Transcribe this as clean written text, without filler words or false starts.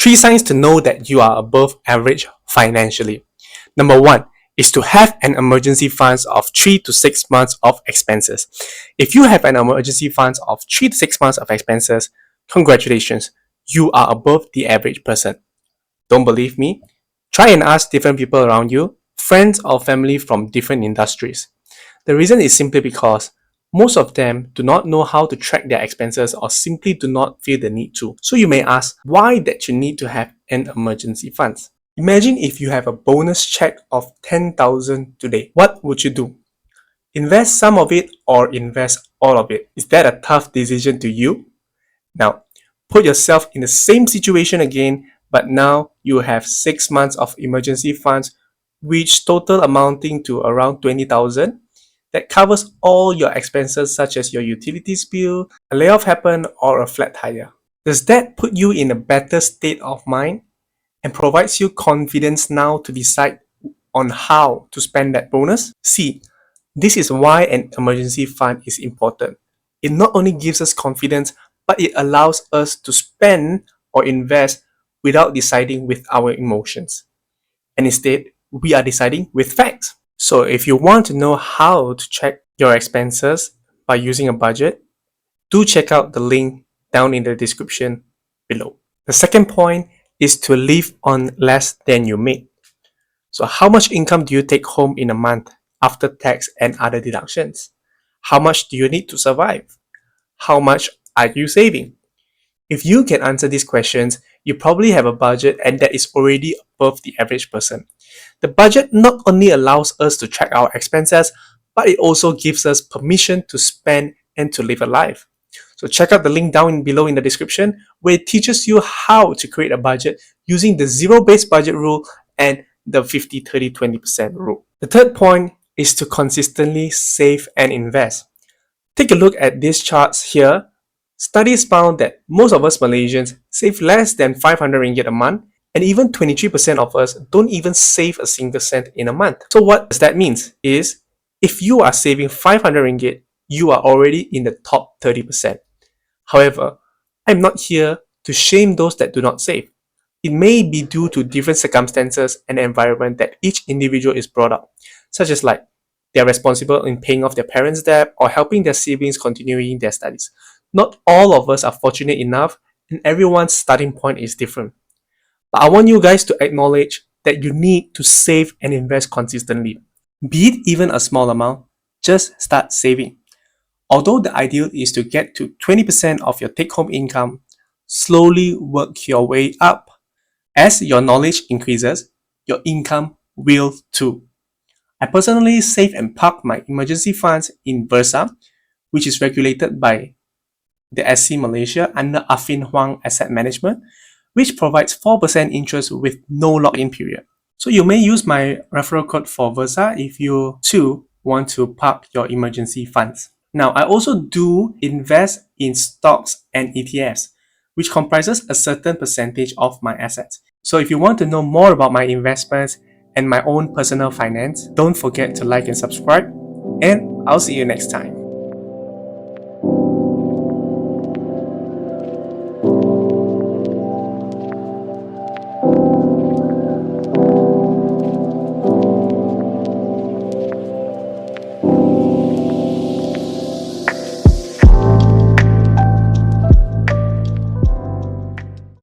3 signs to know that you are above average financially. Number 1 is to have an emergency funds of 3 to 6 months of expenses. If you have an emergency funds of 3 to 6 months of expenses, congratulations, you are above the average person. Don't believe me? Try and ask different people around you, friends or family from different industries. The reason is simply because most of them do not know how to track their expenses or simply do not feel the need to. So you may ask why that you need to have an emergency funds. Imagine if you have a bonus check of 10,000 today. What would you do? Invest some of it or invest all of it? Is that a tough decision to you? Now, put yourself in the same situation again, but now you have 6 months of emergency funds, which total amounting to around 20,000. That covers all your expenses such as your utilities bill, a layoff happen, or a flat tire. Does that put you in a better state of mind and provides you confidence now to decide on how to spend that bonus? See, this is why an emergency fund is important. It not only gives us confidence, but it allows us to spend or invest without deciding with our emotions. And instead, we are deciding with facts. So if you want to know how to check your expenses by using a budget, do check out the link down in the description below. The second point is to live on less than you make. So how much income do you take home in a month after tax and other deductions? How much do you need to survive? How much are you saving? If you can answer these questions, you probably have a budget and that is already above the average person. The budget not only allows us to track our expenses, but it also gives us permission to spend and to live a life. So check out the link down below in the description where it teaches you how to create a budget using the zero-based budget rule and the 50-30-20% rule. The third point is to consistently save and invest. Take a look at these charts here. Studies found that most of us Malaysians save less than 500 ringgit a month, and even 23% of us don't even save a single cent in a month. So what does that mean? Is if you are saving 500 ringgit, you are already in the top 30%. However, I'm not here to shame those that do not save. It may be due to different circumstances and environment that each individual is brought up, such as like they're responsible in paying off their parents' debt or helping their siblings continuing their studies. Not all of us are fortunate enough, and everyone's starting point is different. But I want you guys to acknowledge that you need to save and invest consistently. Be it even a small amount, just start saving. Although the ideal is to get to 20% of your take-home income, slowly work your way up. As your knowledge increases, your income will too. I personally save and park my emergency funds in Versa, which is regulated by the SC Malaysia under Affin Hwang Asset Management, which provides 4% interest with no lock-in period. So you may use my referral code for Versa if you too want to park your emergency funds. Now, I also do invest in stocks and ETFs, which comprises a certain percentage of my assets. So if you want to know more about my investments and my own personal finance, don't forget to like and subscribe, and I'll see you next time.